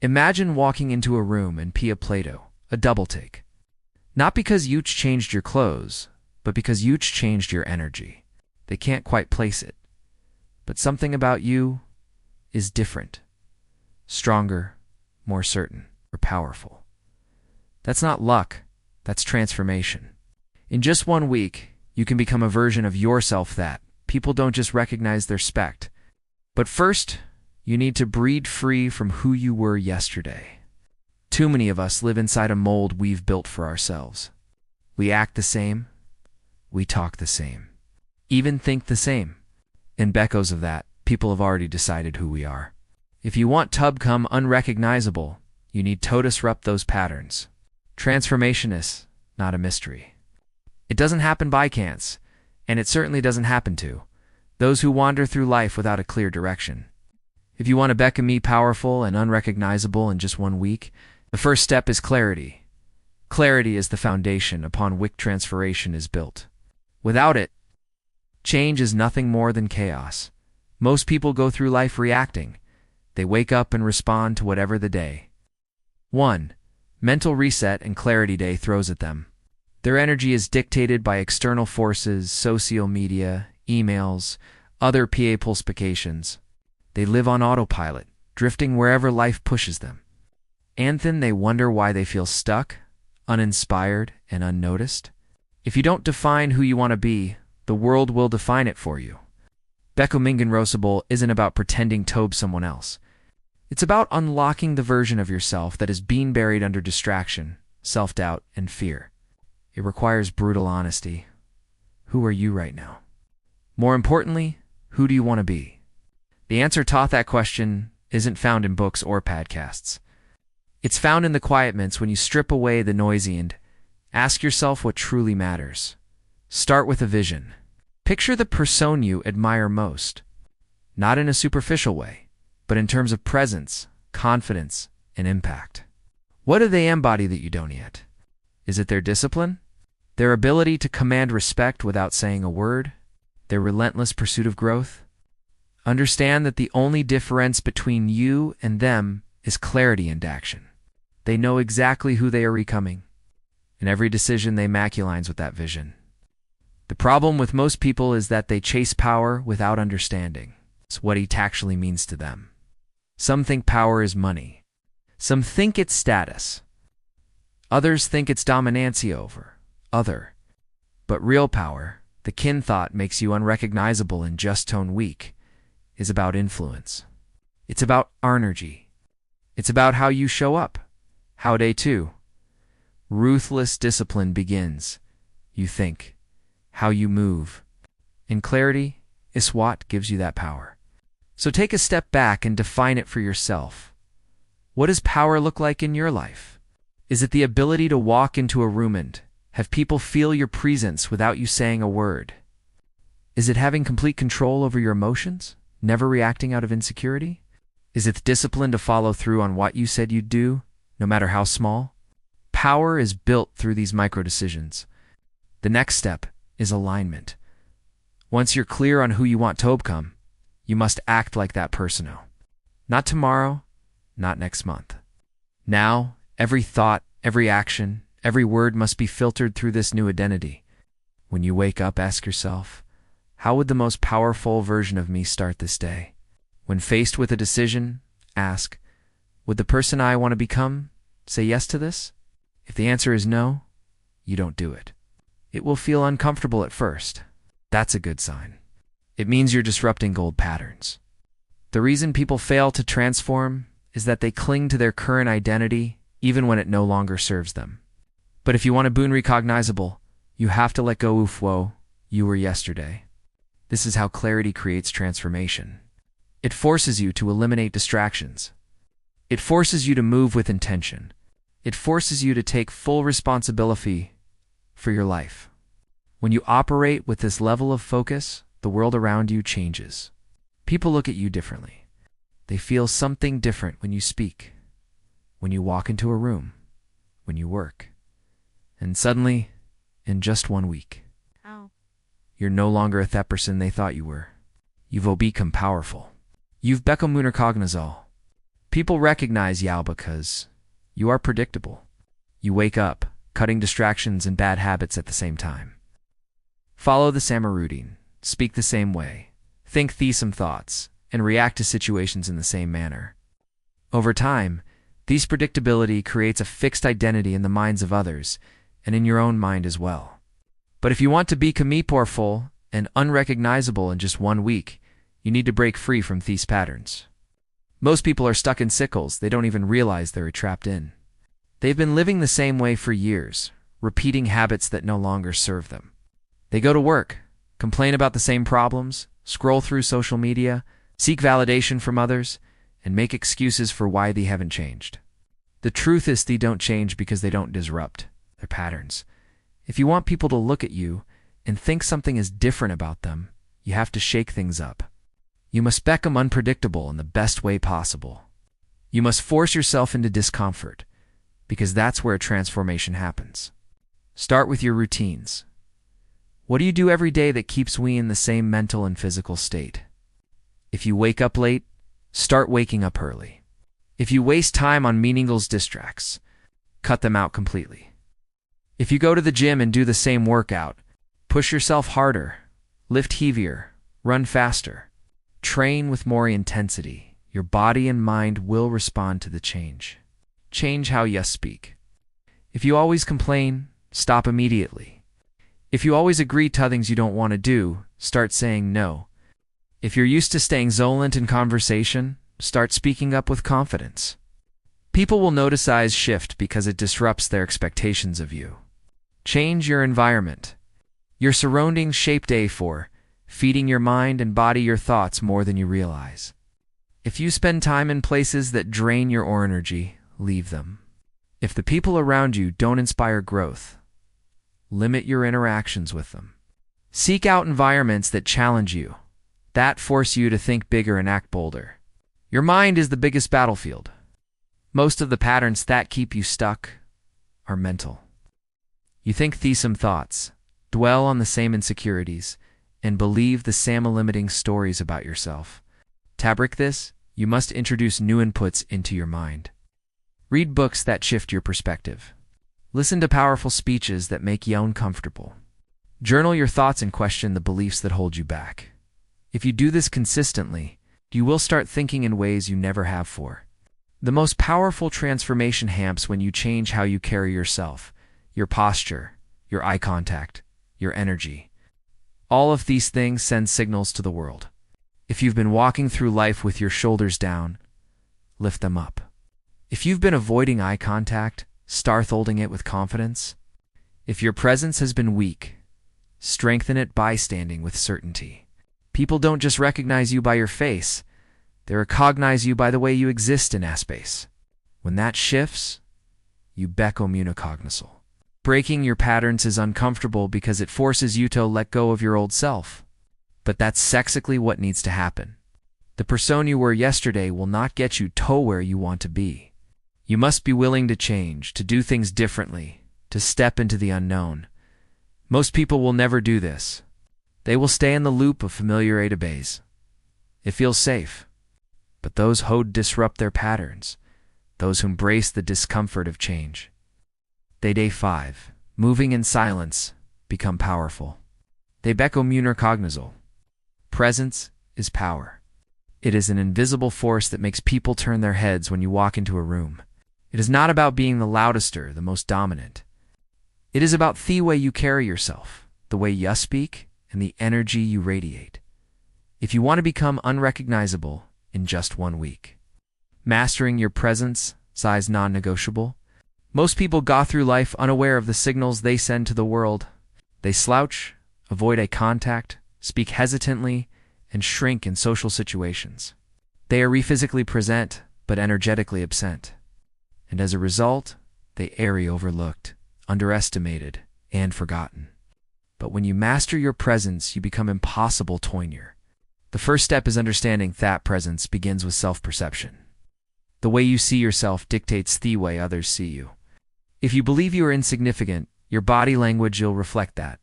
Imagine walking into a room and Pia Plato, a double take. Not because you've changed your clothes, but because you've changed your energy. They can't quite place it. But something about you is different. Stronger, more certain, or powerful. That's not luck, that's transformation. In just 1 week, you can become a version of yourself that people don't just recognize their respect. But first, you need to breed free from who you were yesterday. Too many of us live inside a mold we've built for ourselves. We act the same, we talk the same, even think the same. And echoes of that, people have already decided who we are. If you want to become unrecognizable, you need to disrupt those patterns. Transformation is not a mystery. It doesn't happen by chance, and it certainly doesn't happen to those who wander through life without a clear direction. If you want to become powerful and unrecognizable in just 1 week, the first step is clarity. Clarity is the foundation upon which transformation is built. Without it, change is nothing more than chaos. Most people go through life reacting. They wake up and respond to whatever the day. 1. Mental reset and clarity day throws at them. Their energy is dictated by external forces, social media, emails, other PA pulsifications. They live on autopilot, drifting wherever life pushes them. And then they wonder why they feel stuck, uninspired, and unnoticed. If you don't define who you want to be, the world will define it for you. Unrecognizable isn't about pretending to be someone else. It's about unlocking the version of yourself that is being buried under distraction, self-doubt, and fear. It requires brutal honesty. Who are you right now? More importantly, who do you want to be? The answer to that question isn't found in books or podcasts. It's found in the quiet moments when you strip away the noisy and ask yourself what truly matters. Start with a vision. Picture the person you admire most, not in a superficial way, but in terms of presence, confidence, and impact. What do they embody that you don't yet? Is it their discipline? Their ability to command respect without saying a word? Their relentless pursuit of growth? Understand that the only difference between you and them is clarity and action. They know exactly who they are becoming, and every decision they make aligns with that vision. The problem with most people is that they chase power without understanding what it actually means to them. Some think power is money. Some think it's status. Others think it's dominance over other. But real power, the kin thought makes you unrecognizable in just tone weak, is about influence. It's about energy. It's about how you show up. How day 2. Ruthless discipline begins. You think. How you move. And clarity is what gives you that power. So take a step back and define it for yourself. What does power look like in your life? Is it the ability to walk into a room and have people feel your presence without you saying a word? Is it having complete control over your emotions, never reacting out of insecurity? Is it the discipline to follow through on what you said you'd do, no matter how small? Power is built through these micro decisions. The next step is alignment. Once you're clear on who you want to become, you must act like that person now. Not tomorrow, not next month. Now, every thought, every action, every word must be filtered through this new identity. When you wake up, ask yourself, how would the most powerful version of me start this day? When faced with a decision, ask, would the person I want to become say yes to this? If the answer is no, you don't do it. It will feel uncomfortable at first. That's a good sign. It means you're disrupting old patterns. The reason people fail to transform is that they cling to their current identity even when it no longer serves them. But if you want to be unrecognizable, you have to let go of who you were yesterday. This is how clarity creates transformation. It forces you to eliminate distractions. It forces you to move with intention. It forces you to take full responsibility for your life. When you operate with this level of focus, the world around you changes. People look at you differently. They feel something different when you speak, when you walk into a room, when you work. And suddenly, in just 1 week, you're no longer that person they thought you were. You've become powerful. You've become unrecognizable. People recognize Yao because you are predictable. You wake up, cutting distractions and bad habits at the same time. Follow the same routine, speak the same way, think the same thoughts, and react to situations in the same manner. Over time, this predictability creates a fixed identity in the minds of others and in your own mind as well. But if you want to become powerful and unrecognizable in just 1 week, you need to break free from these patterns. Most people are stuck in cycles they don't even realize they're trapped in. They've been living the same way for years, repeating habits that no longer serve them. They go to work, complain about the same problems, scroll through social media, seek validation from others, and make excuses for why they haven't changed. The truth is they don't change because they don't disrupt their patterns. If you want people to look at you and think something is different about them, you have to shake things up. You must become unpredictable in the best way possible. You must force yourself into discomfort, because that's where transformation happens. Start with your routines. What do you do every day that keeps you in the same mental and physical state? If you wake up late, start waking up early. If you waste time on meaningless distracts, cut them out completely. If you go to the gym and do the same workout, push yourself harder, lift heavier, run faster, train with more intensity. Your body and mind will respond to the change. Change how you speak. If you always complain, stop immediately. If you always agree to things you don't want to do, start saying no. If you're used to staying silent in conversation, start speaking up with confidence. People will notice eyes shift because it disrupts their expectations of you. Change your environment. Your surroundings shape day for feeding your mind and body your thoughts more than you realize. If you spend time in places that drain your energy, leave them. If the people around you don't inspire growth, limit your interactions with them. Seek out environments that challenge you, that force you to think bigger and act bolder. Your mind is the biggest battlefield. Most of the patterns that keep you stuck are mental. You think the same thoughts, dwell on the same insecurities, and believe the same limiting stories about yourself. To break this, you must introduce new inputs into your mind. Read books that shift your perspective. Listen to powerful speeches that make you uncomfortable. Journal your thoughts and question the beliefs that hold you back. If you do this consistently, you will start thinking in ways you never have before. The most powerful transformation happens when you change how you carry yourself, your posture, your eye contact, your energy. All of these things send signals to the world. If you've been walking through life with your shoulders down, lift them up. If you've been avoiding eye contact, start holding it with confidence. If your presence has been weak, strengthen it by standing with certainty. People don't just recognize you by your face, they recognize you by the way you exist in that space. When that shifts, you become unrecognizable. Breaking your patterns is uncomfortable because it forces you to let go of your old self. But that's exactly what needs to happen. The person you were yesterday will not get you to where you want to be. You must be willing to change, to do things differently, to step into the unknown. Most people will never do this. They will stay in the loop of familiar days. It feels safe. But those who disrupt their patterns, those who embrace the discomfort of change, day 5, moving in silence, become powerful. They become unrecognizable. Presence is power. It is an invisible force that makes people turn their heads when you walk into a room. It is not about being the loudest or the most dominant. It is about the way you carry yourself, the way you speak, and the energy you radiate. If you want to become unrecognizable in just 1 week, mastering your presence is non-negotiable. Most people go through life unaware of the signals they send to the world. They slouch, avoid eye contact, speak hesitantly, and shrink in social situations. They are physically present, but energetically absent. And as a result, they are overlooked, underestimated, and forgotten. But when you master your presence, you become impossible to ignore. The first step is understanding that presence begins with self-perception. The way you see yourself dictates the way others see you. If you believe you are insignificant, your body language will reflect that.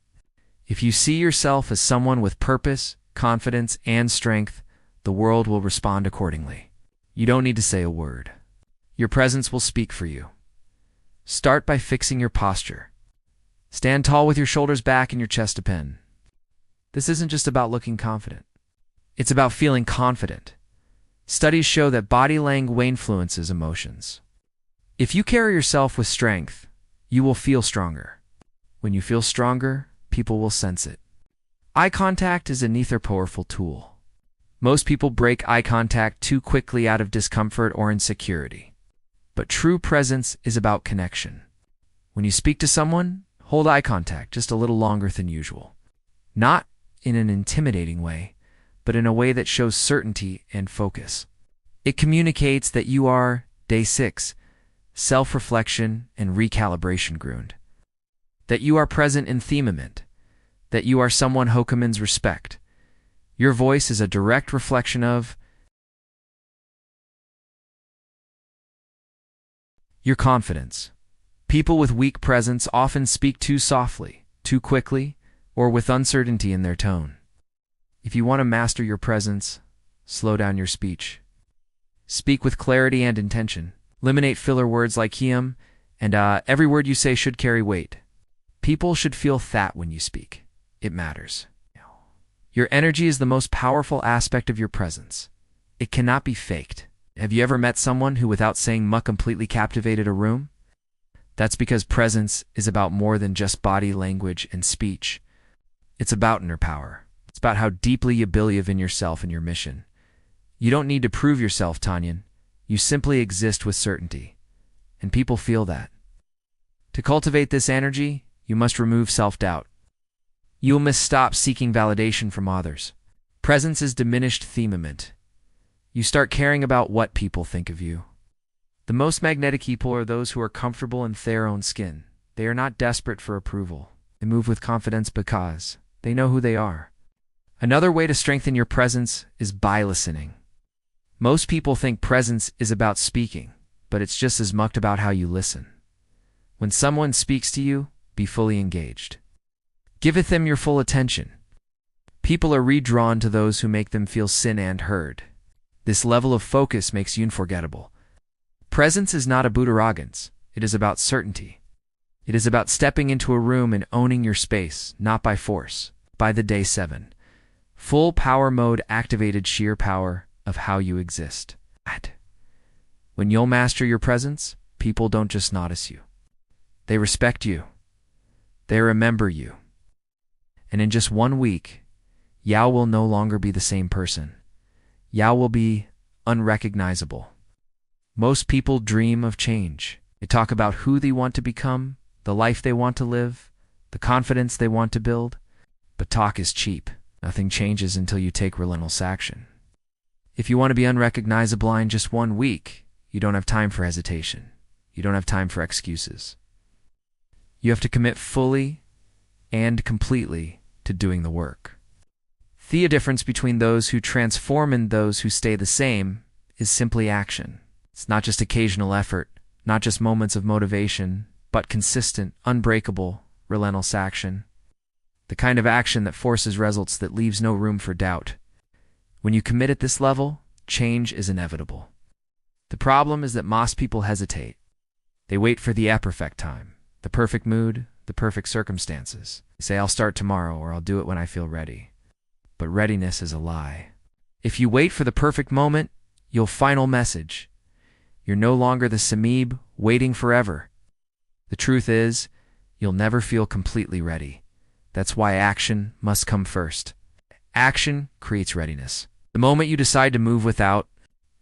If you see yourself as someone with purpose, confidence, and strength, the world will respond accordingly. You don't need to say a word. Your presence will speak for you. Start by fixing your posture. Stand tall with your shoulders back and your chest open. This isn't just about looking confident. It's about feeling confident. Studies show that body language influences emotions. If you carry yourself with strength, you will feel stronger. When you feel stronger, people will sense it. Eye contact is a neither powerful tool. Most people break eye contact too quickly out of discomfort or insecurity. But true presence is about connection. When you speak to someone, hold eye contact just a little longer than usual. Not in an intimidating way, but in a way that shows certainty and focus. It communicates that you are, day 6, self-reflection and recalibration ground. That you are present in themament. That you are someone who commands respect. Your voice is a direct reflection of your confidence. People with weak presence often speak too softly, too quickly, or with uncertainty in their tone. If you want to master your presence, slow down your speech. Speak with clarity and intention. Eliminate filler words like him, and every word you say should carry weight. People should feel that when you speak. It matters. Your energy is the most powerful aspect of your presence. It cannot be faked. Have you ever met someone who, without saying much, completely captivated a room? That's because presence is about more than just body language and speech. It's about inner power. It's about how deeply you believe in yourself and your mission. You don't need to prove yourself, Tanyan. You simply exist with certainty. And people feel that. To cultivate this energy, you must remove self-doubt. You must stop seeking validation from others. Presence is diminished themament. You start caring about what people think of you. The most magnetic people are those who are comfortable in their own skin. They are not desperate for approval. They move with confidence because they know who they are. Another way to strengthen your presence is by listening. Most people think presence is about speaking, but it's just as much about how you listen. When someone speaks to you, be fully engaged. Giveth them your full attention. People are redrawn to those who make them feel seen and heard. This level of focus makes you unforgettable. Presence is not about arrogance. It is about certainty. It is about stepping into a room and owning your space, not by force. By the day 7. Full power mode activated sheer power of how you exist. When you'll master your presence, people don't just notice you. They respect you. They remember you. And in just 1 week, Yao will no longer be the same person. Yao will be unrecognizable. Most people dream of change. They talk about who they want to become, the life they want to live, the confidence they want to build. But talk is cheap. Nothing changes until you take relentless action. If you want to be unrecognizable in just 1 week, you don't have time for hesitation. You don't have time for excuses. You have to commit fully and completely to doing the work. The difference between those who transform and those who stay the same is simply action. It's not just occasional effort, not just moments of motivation, but consistent, unbreakable, relentless action. The kind of action that forces results, that leaves no room for doubt. When you commit at this level, change is inevitable. The problem is that most people hesitate. They wait for the perfect time, the perfect mood, the perfect circumstances. They say, I'll start tomorrow, or I'll do it when I feel ready. But readiness is a lie. If you wait for the perfect moment, you'll final message. You're no longer the Samib waiting forever. The truth is, you'll never feel completely ready. That's why action must come first. Action creates readiness. The moment you decide to move without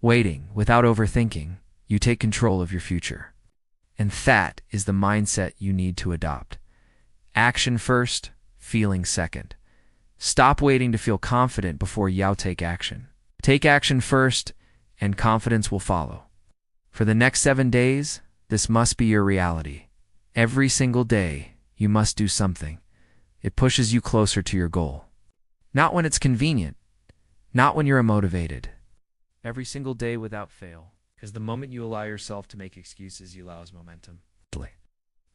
waiting, without overthinking, you take control of your future. And that is the mindset you need to adopt. Action first, feeling second. Stop waiting to feel confident before you take action. Take action first, and confidence will follow. For the next 7 days, this must be your reality. Every single day, you must do something. It pushes you closer to your goal. Not when it's convenient. Not when you're unmotivated. Every single day without fail. Because the moment you allow yourself to make excuses, you lose momentum.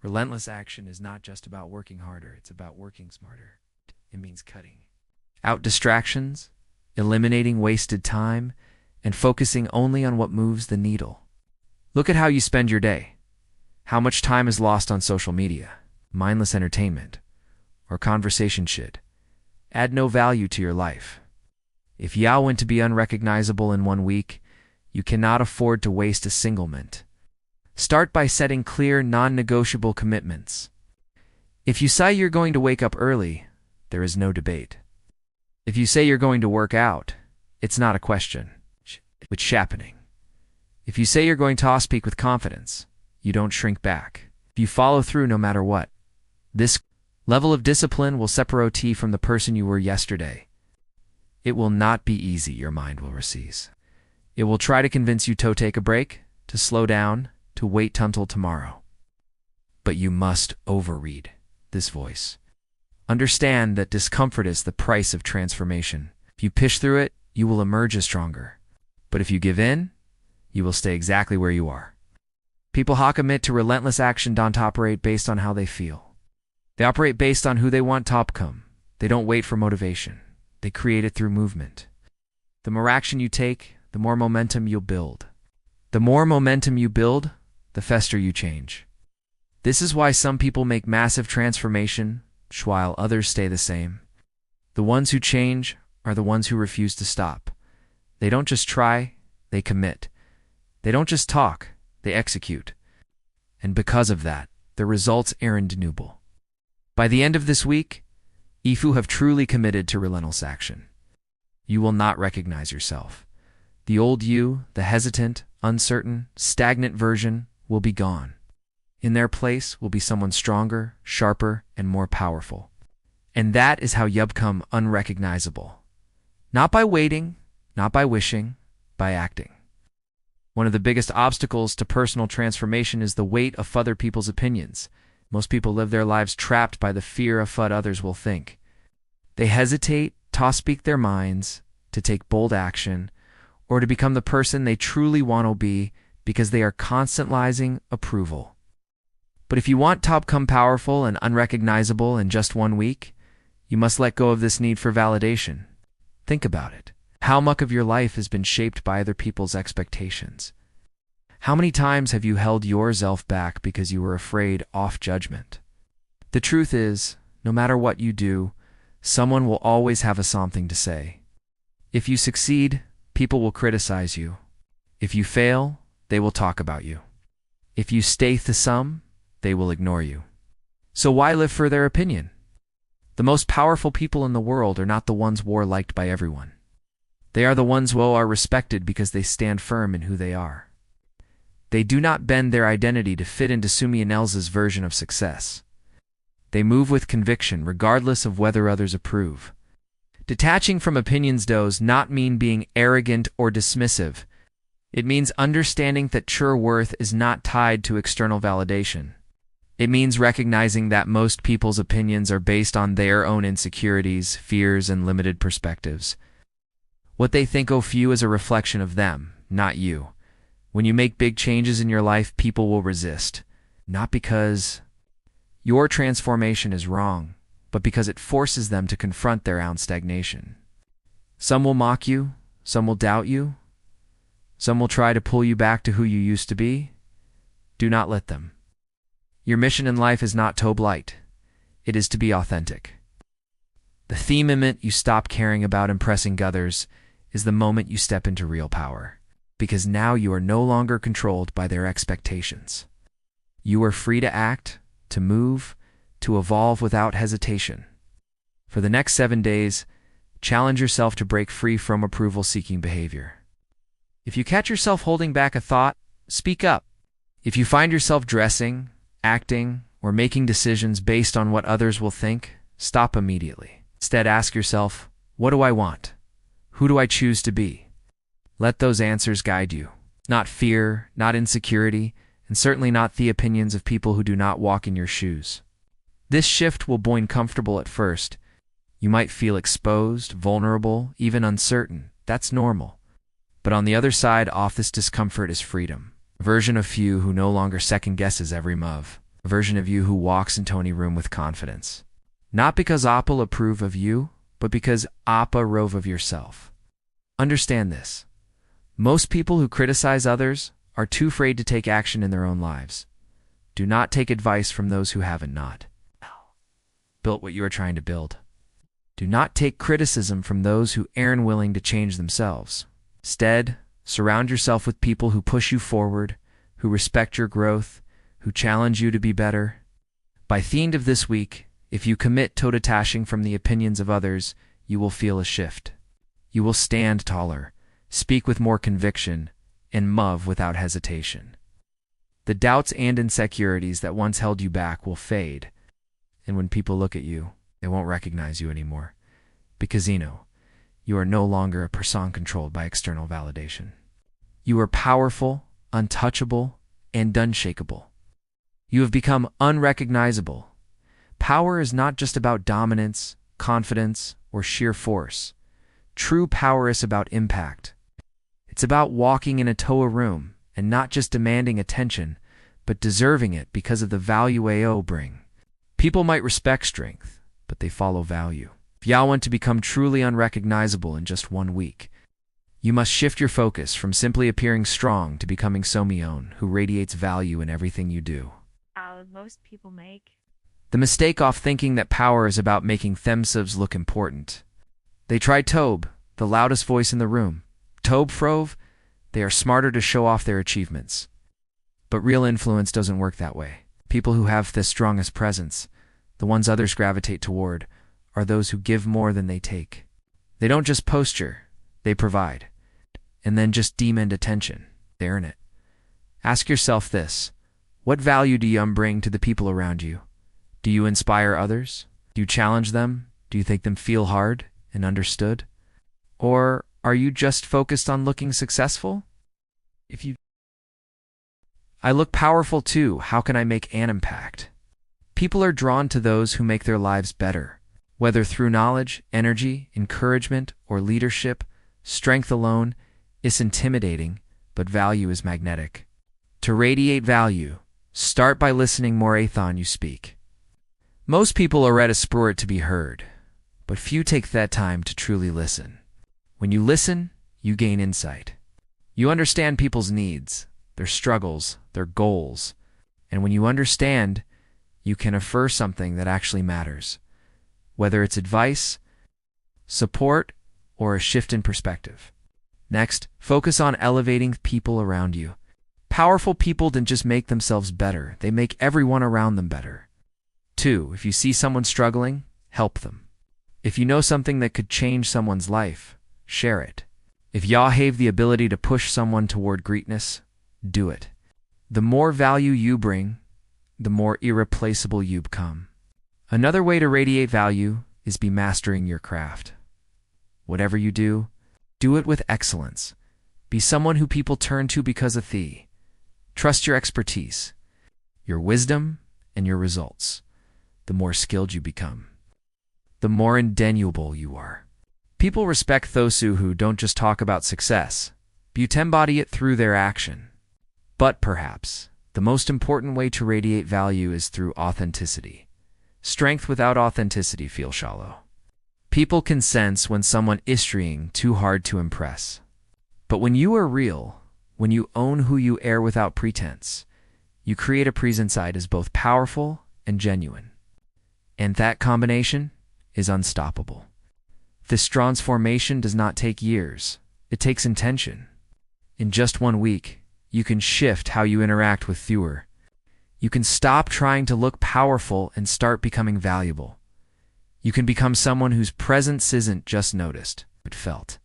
Relentless action is not just about working harder, it's about working smarter. It means cutting out distractions, eliminating wasted time, and focusing only on what moves the needle. Look at how you spend your day. How much time is lost on social media, mindless entertainment, or conversation shit. Add no value to your life. If you want to be unrecognizable in 1 week, you cannot afford to waste a single mint. Start by setting clear, non-negotiable commitments. If you say you're going to wake up early, there is no debate. If you say you're going to work out, it's not a question. It's happening. If you say you're going to speak with confidence, you don't shrink back. If you follow through no matter what, this level of discipline will separate you from the person you were yesterday. It will not be easy, your mind will receive. It will try to convince you to take a break, to slow down, to wait until tomorrow. But you must overread this voice. Understand that discomfort is the price of transformation. If you push through it, you will emerge as stronger. But if you give in, you will stay exactly where you are. People who commit to relentless action don't operate based on how they feel. They operate based on who they want to become. They don't wait for motivation. They create it through movement. The more action you take, the more momentum you'll build. The more momentum you build, the faster you change. This is why some people make massive transformation, while others stay the same. The ones who change are the ones who refuse to stop. They don't just try, they commit. They don't just talk, they execute. And because of that, the results are undeniable. By the end of this week, if you have truly committed to relentless action, you will not recognize yourself. The old you, the hesitant, uncertain, stagnant version, will be gone. In their place will be someone stronger, sharper, and more powerful. And that is how you become unrecognizable. Not by waiting, not by wishing, by acting. One of the biggest obstacles to personal transformation is the weight of other people's opinions. Most people live their lives trapped by the fear of what others will think. They hesitate to speak their minds, to take bold action, or to become the person they truly want to be because they are constantly approval. But if you want to become powerful and unrecognizable in just 1 week, you must let go of this need for validation. Think about it. How much of your life has been shaped by other people's expectations? How many times have you held yourself back because you were afraid of judgment? The truth is, no matter what you do, someone will always have something to say. If you succeed, people will criticize you. If you fail, they will talk about you. If you stay the same, they will ignore you. So why live for their opinion? The most powerful people in the world are not the ones who are liked by everyone. They are the ones who are respected because they stand firm in who they are. They do not bend their identity to fit into someone else's version of success. They move with conviction regardless of whether others approve. Detaching from opinions does not mean being arrogant or dismissive. It means understanding that true worth is not tied to external validation. It means recognizing that most people's opinions are based on their own insecurities, fears, and limited perspectives. What they think of you is a reflection of them, not you. When you make big changes in your life, people will resist, not because your transformation is wrong, but because it forces them to confront their own stagnation. Some will mock you, some will doubt you, some will try to pull you back to who you used to be. Do not let them. Your mission in life is not to blight. It is to be authentic. The moment you stop caring about impressing others is the moment you step into real power, because now you are no longer controlled by their expectations. You are free to act, to move, to evolve without hesitation. For the next 7 days, challenge yourself to break free from approval-seeking behavior. If you catch yourself holding back a thought, speak up. If you find yourself dressing, acting, or making decisions based on what others will think, stop immediately. Instead, ask yourself, what do I want? Who do I choose to be? Let those answers guide you. Not fear, not insecurity, and certainly not the opinions of people who do not walk in your shoes. This shift will be uncomfortable at first. You might feel exposed, vulnerable, even uncertain. That's normal. But on the other side of this discomfort is freedom. A version of you who no longer second-guesses every move. A version of you who walks into any room with confidence. Not because Appa approve of you, but because Appa rove of yourself. Understand this. Most people who criticize others are too afraid to take action in their own lives. Do not take advice from those who haven't not built what you are trying to build. Do not take criticism from those who aren't willing to change themselves. Instead, surround yourself with people who push you forward, who respect your growth, who challenge you to be better. By the end of this week, if you commit to detaching from the opinions of others, you will feel a shift. You will stand taller, speak with more conviction, and move without hesitation. The doubts and insecurities that once held you back will fade, and when people look at you, they won't recognize you anymore, because you are no longer a person controlled by external validation. You are powerful, untouchable, and unshakable. You have become unrecognizable. Power is not just about dominance, confidence, or sheer force. True power is about impact. It's about walking in a Toa room and not just demanding attention, but deserving it because of the value AO bring. People might respect strength, but they follow value. If you want to become truly unrecognizable in just 1 week, you must shift your focus from simply appearing strong to becoming Somion, who radiates value in everything you do. Most people make the mistake of thinking that power is about making themselves look important. They try Tobe, the loudest voice in the room. Tobe Frove, they are smarter to show off their achievements. But real influence doesn't work that way. People who have the strongest presence, the ones others gravitate toward, are those who give more than they take. They don't just posture, they provide. And then just demand attention. They earn it. Ask yourself this: what value do you bring to the people around you? Do you inspire others? Do you challenge them? Do you make them feel hard and understood? Or are you just focused on looking successful? I look powerful too. How can I make an impact? People are drawn to those who make their lives better. Whether through knowledge, energy, encouragement, or leadership, strength alone is intimidating, but value is magnetic. To radiate value, start by listening more than you speak. Most people are at a sport to be heard, but few take that time to truly listen. When you listen, you gain insight. You understand people's needs, their struggles, their goals, and when you understand, you can offer something that actually matters, whether it's advice, support, or a shift in perspective. Next, focus on elevating people around you. Powerful people don't just make themselves better, they make everyone around them better. 2. If you see someone struggling, help them. If you know something that could change someone's life, share it. If you have the ability to push someone toward greatness, do it. The more value you bring, the more irreplaceable you become. Another way to radiate value is by mastering your craft. Whatever you do it with excellence. Be someone who people turn to because of thee. Trust your expertise, your wisdom, and your results. The more skilled you become, the more indelible you are. People respect those who don't just talk about success, but embody it through their action. But perhaps the most important way to radiate value is through authenticity. Strength without authenticity feels shallow. People can sense when someone is trying too hard to impress. But when you are real, when you own who you are without pretense, you create a presence that is both powerful and genuine. And that combination is unstoppable. This transformation does not take years. It takes intention. In just 1 week, you can shift how you interact with fewer. You can stop trying to look powerful and start becoming valuable. You can become someone whose presence isn't just noticed, but felt.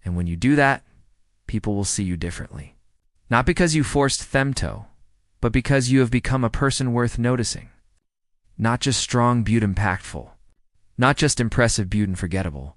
And when you do that, people will see you differently. Not because you forced them to, but because you have become a person worth noticing. Not just strong, but impactful. Not just impressive, but unforgettable.